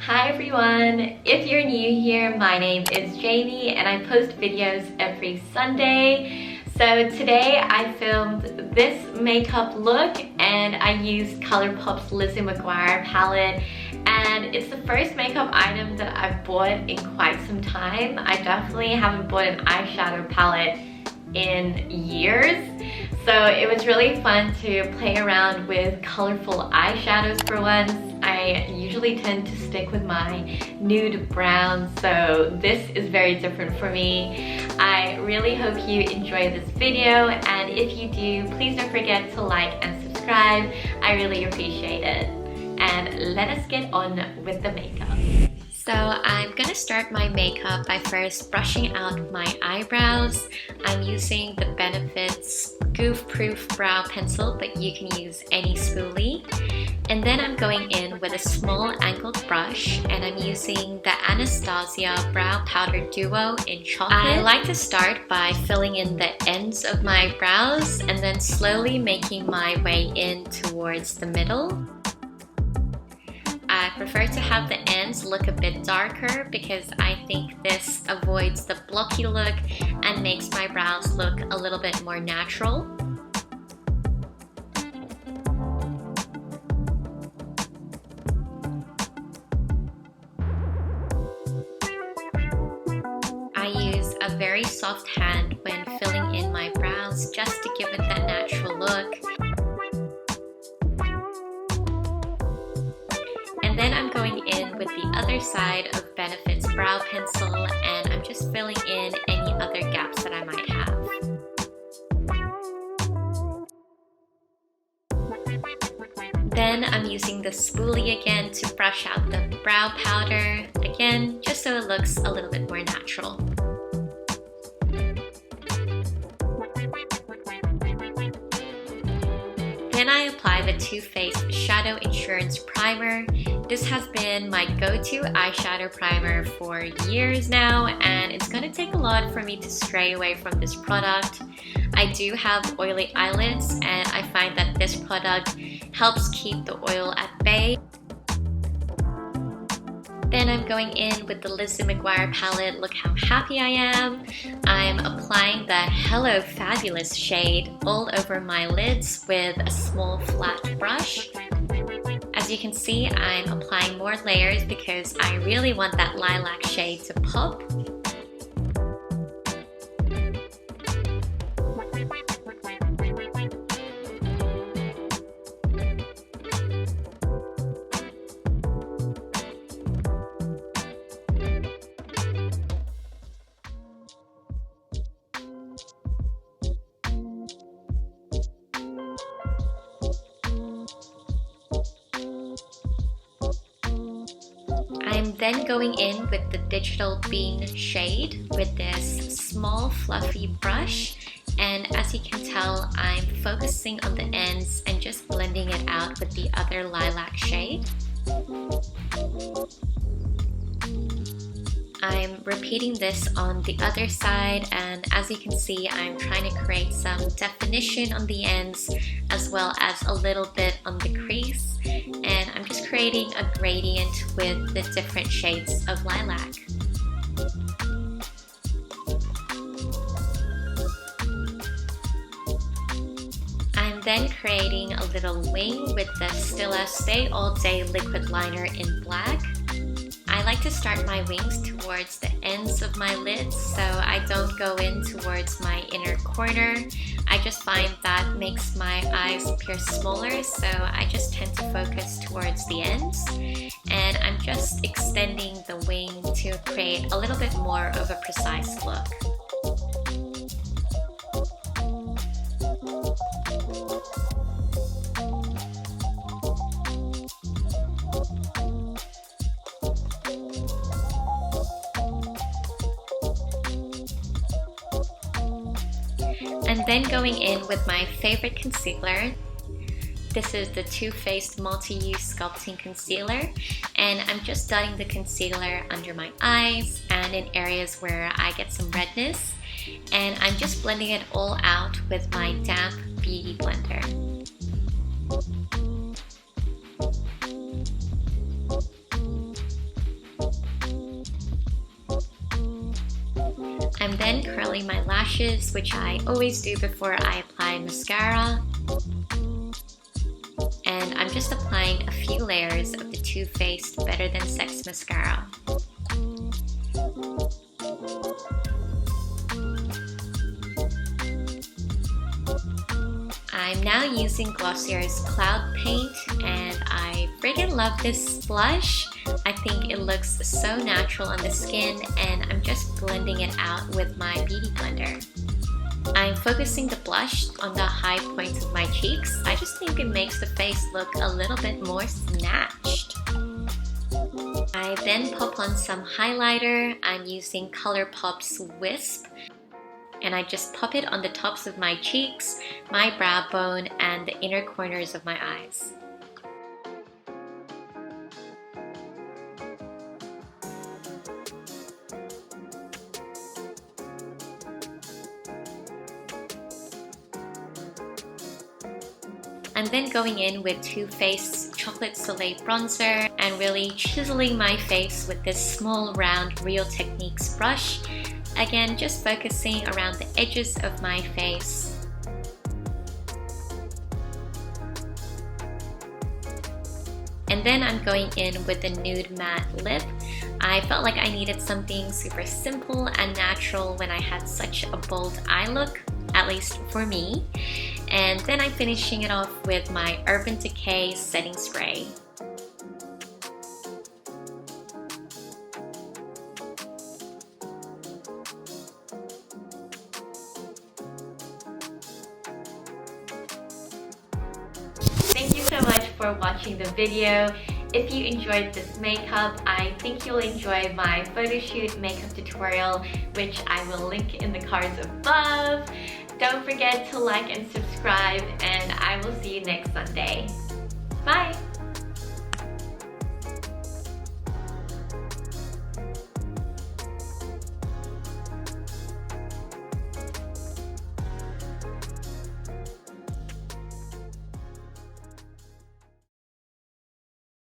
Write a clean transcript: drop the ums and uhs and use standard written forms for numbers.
Hi everyone! If you're new here, my name is Jamie and I post videos every Sunday. So today I filmed this makeup look and I used Colourpop's Lizzie McGuire palette, and it's the first makeup item that I've bought in quite some time. I definitely haven't bought an eyeshadow palette in years. So it was really fun to play around with colorful eyeshadows for once. I usually tend to stick with my nude brown, so this is very different for me. I really hope you enjoy this video, and if you do, please don't forget to like and subscribe. I really appreciate it. And let us get on with the makeup. So I'm gonna start my makeup by first brushing out my eyebrows. I'm using the Benefit's Goof Proof Brow Pencil, but you can use any spoolie. And then I'm going in with a small angled brush, and I'm using the Anastasia Brow Powder Duo in Chocolate. I like to start by filling in the ends of my brows and then slowly making my way in towards the middle. I prefer to have the ends look a bit darker because I think this avoids the blocky look and makes my brows look a little bit more natural. I use a very soft hand when filling in my brows just to give it that natural look. And then I'm going in with the other side of Benefit's brow pencil, and I'm just filling in any other gaps that I might have. Then I'm using the spoolie again to brush out the brow powder, again, just so it looks a little bit more natural. Then I apply the Too Faced Shadow Insurance Primer. This has been my go-to eyeshadow primer for years now, and it's going to take a lot for me to stray away from this product. I do have oily eyelids, and I find that this product helps keep the oil at bay. Then I'm going in with the Lizzie McGuire palette. Look how happy I am. I'm applying the Hello Fabulous shade all over my lids with a small flat brush. As you can see, I'm applying more layers because I really want that lilac shade to pop. I'm then going in with the Digital Bean shade with this small fluffy brush, and as you can tell, I'm focusing on the ends and just blending it out with the other lilac shade. I'm repeating this on the other side, and as you can see, I'm trying to create some definition on the ends as well as a little bit on the crease, and I'm just creating a gradient with the different shades of lilac. I'm then creating a little wing with the Stila Stay All Day liquid liner in black. I like to start my wings towards the ends of my lids so I don't go in towards my inner corner. I just find that makes my eyes appear smaller, so I just tend to focus towards the ends. And I'm just extending the wing to create a little bit more of a precise look. I'm then going in with my favorite concealer. This is the Too Faced Multi-Use Sculpting Concealer, and I'm just dotting the concealer under my eyes and in areas where I get some redness, and I'm just blending it all out with my damp beauty blender. I'm then curling my lashes, which I always do before I apply mascara. And I'm just applying a few layers of the Too Faced Better Than Sex mascara. I'm now using Glossier's Cloud Paint, and I friggin' love this blush. I think it looks so natural on the skin, and I'm just blending it out with my beauty blender. I'm focusing the blush on the high points of my cheeks. I just think it makes the face look a little bit more snatched. I then pop on some highlighter. I'm using Colourpop's Wisp, and I just pop it on the tops of my cheeks, my brow bone, and the inner corners of my eyes. I'm then going in with Too Faced Chocolate Soleil Bronzer and really chiseling my face with this small round Real Techniques brush. Again, just focusing around the edges of my face. And then I'm going in with the Nude Matte Lip. I felt like I needed something super simple and natural when I had such a bold eye look, at least for me. And then I'm finishing it off with my Urban Decay setting spray. Thank you so much for watching the video. If you enjoyed this makeup, I think you'll enjoy my photo shoot makeup tutorial, which I will link in the cards above. Don't forget to like and subscribe, and I will see you next Sunday. Bye!